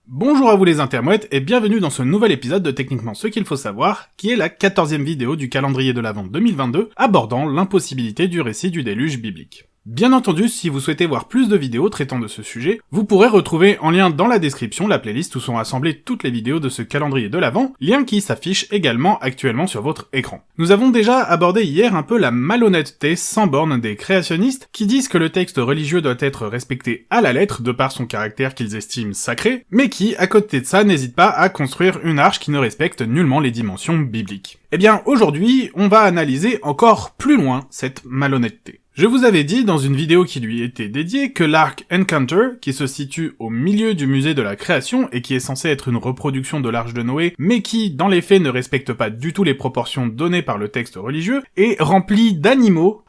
Bonjour à vous les intermouettes et bienvenue dans ce nouvel épisode de Techniquement ce qu'il faut savoir, qui est la 14e vidéo du calendrier de l'Avent 2022 abordant l'impossibilité du récit du déluge biblique. Bien entendu, si vous souhaitez voir plus de vidéos traitant de ce sujet, vous pourrez retrouver en lien dans la description la playlist où sont rassemblées toutes les vidéos de ce calendrier de l'Avent, lien qui s'affiche également actuellement sur votre écran. Nous avons déjà abordé hier un peu la malhonnêteté sans borne des créationnistes qui disent que le texte religieux doit être respecté à la lettre de par son caractère qu'ils estiment sacré, mais qui, à côté de ça, n'hésitent pas à construire une arche qui ne respecte nullement les dimensions bibliques. Eh bien, aujourd'hui, on va analyser encore plus loin cette malhonnêteté. Je vous avais dit dans une vidéo qui lui était dédiée que l'arche Encounter, qui se situe au milieu du musée de la création et qui est censé être une reproduction de l'arche de Noé, mais qui, dans les faits, ne respecte pas du tout les proportions données par le texte religieux, est remplie d'animaux,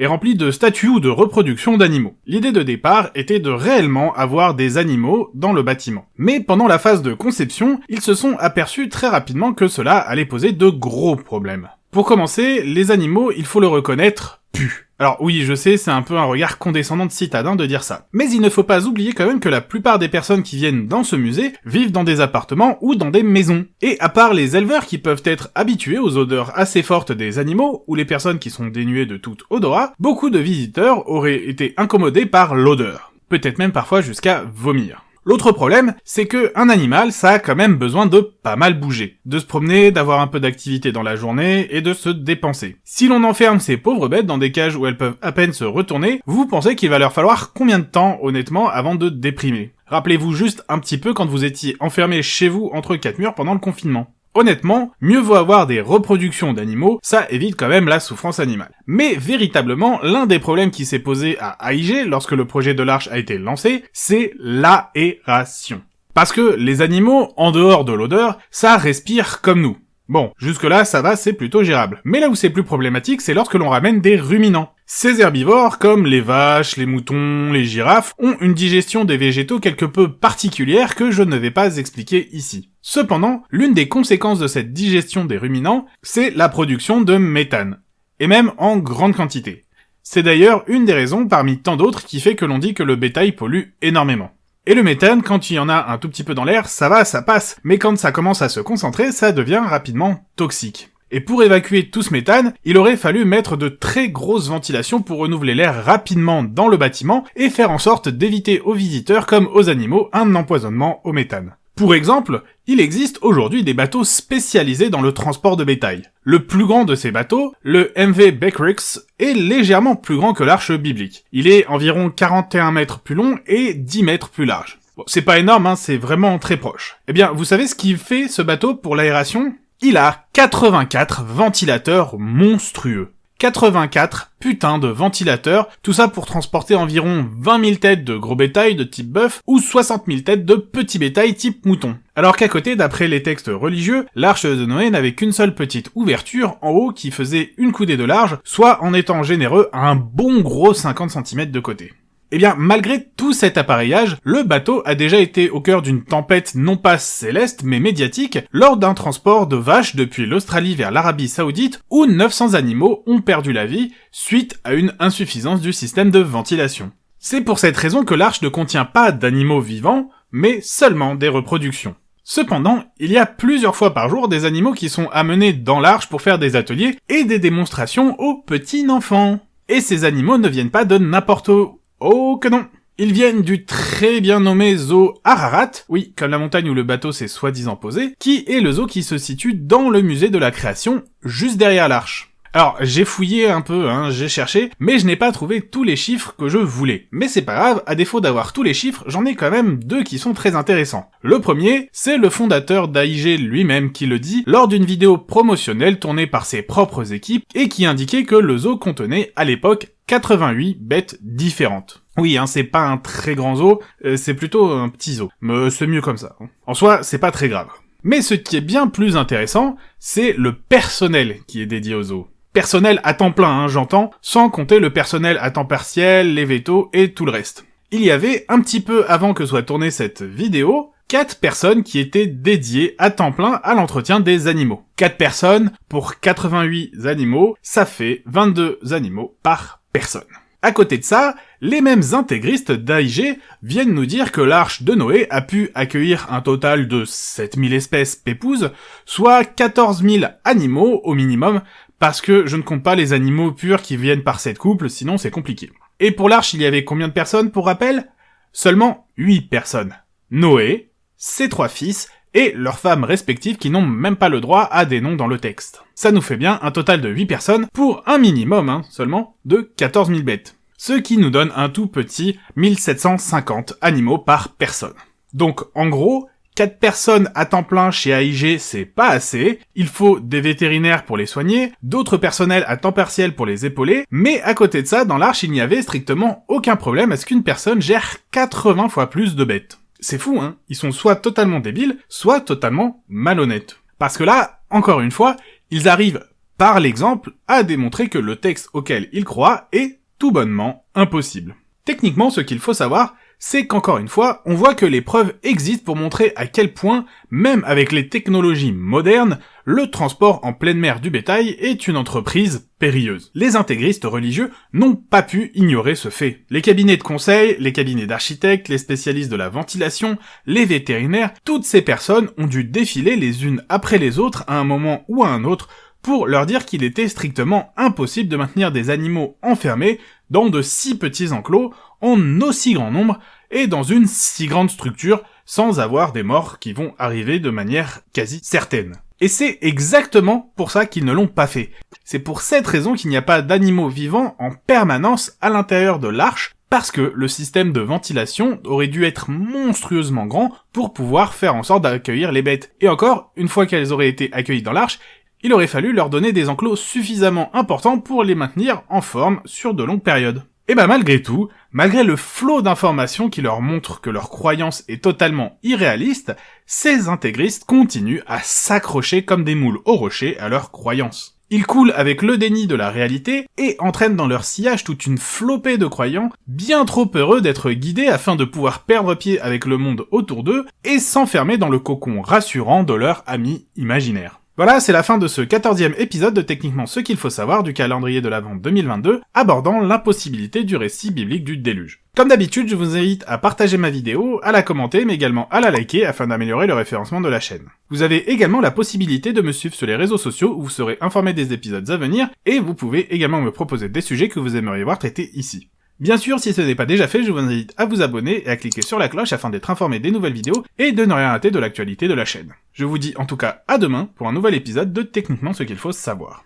est remplie de statues ou de reproductions d'animaux. L'idée de départ était de réellement avoir des animaux dans le bâtiment. Mais pendant la phase de conception, ils se sont aperçus très rapidement que cela allait poser de gros problèmes. Pour commencer, les animaux, il faut le reconnaître, puent. Alors oui, je sais, c'est un peu un regard condescendant de citadin de dire ça. Mais il ne faut pas oublier quand même que la plupart des personnes qui viennent dans ce musée vivent dans des appartements ou dans des maisons. Et à part les éleveurs qui peuvent être habitués aux odeurs assez fortes des animaux, ou les personnes qui sont dénuées de tout odorat, beaucoup de visiteurs auraient été incommodés par l'odeur. Peut-être même parfois jusqu'à vomir. L'autre problème, c'est que un animal, ça a quand même besoin de pas mal bouger, de se promener, d'avoir un peu d'activité dans la journée et de se dépenser. Si l'on enferme ces pauvres bêtes dans des cages où elles peuvent à peine se retourner, vous pensez qu'il va leur falloir combien de temps, honnêtement, avant de déprimer? Rappelez-vous juste un petit peu quand vous étiez enfermé chez vous entre quatre murs pendant le confinement. Honnêtement, mieux vaut avoir des reproductions d'animaux, ça évite quand même la souffrance animale. Mais véritablement, l'un des problèmes qui s'est posé à AIG lorsque le projet de l'arche a été lancé, c'est l'aération. Parce que les animaux, en dehors de l'odeur, ça respire comme nous. Bon, jusque-là, ça va, c'est plutôt gérable. Mais là où c'est plus problématique, c'est lorsque l'on ramène des ruminants. Ces herbivores, comme les vaches, les moutons, les girafes, ont une digestion des végétaux quelque peu particulière que je ne vais pas expliquer ici. Cependant, l'une des conséquences de cette digestion des ruminants, c'est la production de méthane. Et même en grande quantité. C'est d'ailleurs une des raisons parmi tant d'autres qui fait que l'on dit que le bétail pollue énormément. Et le méthane, quand il y en a un tout petit peu dans l'air, ça va, ça passe, mais quand ça commence à se concentrer, ça devient rapidement toxique. Et pour évacuer tout ce méthane, il aurait fallu mettre de très grosses ventilations pour renouveler l'air rapidement dans le bâtiment et faire en sorte d'éviter aux visiteurs comme aux animaux un empoisonnement au méthane. Pour exemple, il existe aujourd'hui des bateaux spécialisés dans le transport de bétail. Le plus grand de ces bateaux, le MV Beckerix, est légèrement plus grand que l'arche biblique. Il est environ 41 mètres plus long et 10 mètres plus large. Bon, c'est pas énorme, c'est vraiment très proche. Eh bien, vous savez ce qu'il fait ce bateau pour l'aération ? Il a 84 ventilateurs monstrueux. 84 putains de ventilateurs, tout ça pour transporter environ 20 000 têtes de gros bétail de type bœuf ou 60 000 têtes de petit bétail type mouton. Alors qu'à côté, d'après les textes religieux, l'arche de Noé n'avait qu'une seule petite ouverture en haut qui faisait une coudée de large, soit en étant généreux à un bon gros 50 cm de côté. Eh bien, malgré tout cet appareillage, le bateau a déjà été au cœur d'une tempête non pas céleste, mais médiatique, lors d'un transport de vaches depuis l'Australie vers l'Arabie Saoudite, où 900 animaux ont perdu la vie, suite à une insuffisance du système de ventilation. C'est pour cette raison que l'arche ne contient pas d'animaux vivants, mais seulement des reproductions. Cependant, il y a plusieurs fois par jour des animaux qui sont amenés dans l'arche pour faire des ateliers et des démonstrations aux petits enfants. Et ces animaux ne viennent pas de n'importe où. Oh que non! Ils viennent du très bien nommé zoo Ararat, oui, comme la montagne où le bateau s'est soi-disant posé, qui est le zoo qui se situe dans le musée de la création, juste derrière l'arche. Alors, j'ai fouillé un peu, j'ai cherché, mais je n'ai pas trouvé tous les chiffres que je voulais. Mais c'est pas grave, à défaut d'avoir tous les chiffres, j'en ai quand même deux qui sont très intéressants. Le premier, c'est le fondateur d'AIG lui-même qui le dit lors d'une vidéo promotionnelle tournée par ses propres équipes et qui indiquait que le zoo contenait, à l'époque, 88 bêtes différentes. Oui, c'est pas un très grand zoo, c'est plutôt un petit zoo. Mais c'est mieux comme ça. En soi, c'est pas très grave. Mais ce qui est bien plus intéressant, c'est le personnel qui est dédié au zoo. Personnel à temps plein, j'entends, sans compter le personnel à temps partiel, les vétos et tout le reste. Il y avait, un petit peu avant que soit tournée cette vidéo, 4 personnes qui étaient dédiées à temps plein à l'entretien des animaux. 4 personnes pour 88 animaux, ça fait 22 animaux par personne. À côté de ça, les mêmes intégristes d'AIG viennent nous dire que l'arche de Noé a pu accueillir un total de 7000 espèces pépouses, soit 14 000 animaux au minimum, parce que je ne compte pas les animaux purs qui viennent par cette couple, sinon c'est compliqué. Et pour l'arche, il y avait combien de personnes pour rappel ? Seulement 8 personnes. Noé, ses 3 fils, et leurs femmes respectives qui n'ont même pas le droit à des noms dans le texte. Ça nous fait bien un total de 8 personnes pour un minimum, seulement, de 14 000 bêtes. Ce qui nous donne un tout petit 1750 animaux par personne. Donc, en gros, 4 personnes à temps plein chez AIG, c'est pas assez, il faut des vétérinaires pour les soigner, d'autres personnels à temps partiel pour les épauler, mais à côté de ça, dans l'arche, il n'y avait strictement aucun problème à ce qu'une personne gère 80 fois plus de bêtes. C'est fou, ils sont soit totalement débiles, soit totalement malhonnêtes. Parce que là, encore une fois, ils arrivent, par l'exemple, à démontrer que le texte auquel ils croient est tout bonnement impossible. Techniquement, ce qu'il faut savoir, c'est qu'encore une fois, on voit que les preuves existent pour montrer à quel point, même avec les technologies modernes, le transport en pleine mer du bétail est une entreprise périlleuse. Les intégristes religieux n'ont pas pu ignorer ce fait. Les cabinets de conseil, les cabinets d'architectes, les spécialistes de la ventilation, les vétérinaires, toutes ces personnes ont dû défiler les unes après les autres à un moment ou à un autre pour leur dire qu'il était strictement impossible de maintenir des animaux enfermés dans de si petits enclos, en aussi grand nombre, et dans une si grande structure, sans avoir des morts qui vont arriver de manière quasi certaine. Et c'est exactement pour ça qu'ils ne l'ont pas fait. C'est pour cette raison qu'il n'y a pas d'animaux vivants en permanence à l'intérieur de l'arche, parce que le système de ventilation aurait dû être monstrueusement grand pour pouvoir faire en sorte d'accueillir les bêtes. Et encore, une fois qu'elles auraient été accueillies dans l'arche, il aurait fallu leur donner des enclos suffisamment importants pour les maintenir en forme sur de longues périodes. Et malgré tout, malgré le flot d'informations qui leur montrent que leur croyance est totalement irréaliste, ces intégristes continuent à s'accrocher comme des moules au rocher à leur croyance. Ils coulent avec le déni de la réalité et entraînent dans leur sillage toute une flopée de croyants bien trop heureux d'être guidés afin de pouvoir perdre pied avec le monde autour d'eux et s'enfermer dans le cocon rassurant de leur ami imaginaire. Voilà, c'est la fin de ce 14e épisode de Techniquement ce qu'il faut savoir du calendrier de l'Avent 2022, abordant l'impossibilité du récit biblique du déluge. Comme d'habitude, je vous invite à partager ma vidéo, à la commenter, mais également à la liker afin d'améliorer le référencement de la chaîne. Vous avez également la possibilité de me suivre sur les réseaux sociaux où vous serez informé des épisodes à venir, et vous pouvez également me proposer des sujets que vous aimeriez voir traités ici. Bien sûr, si ce n'est pas déjà fait, je vous invite à vous abonner et à cliquer sur la cloche afin d'être informé des nouvelles vidéos et de ne rien rater de l'actualité de la chaîne. Je vous dis en tout cas à demain pour un nouvel épisode de Techniquement ce qu'il faut savoir.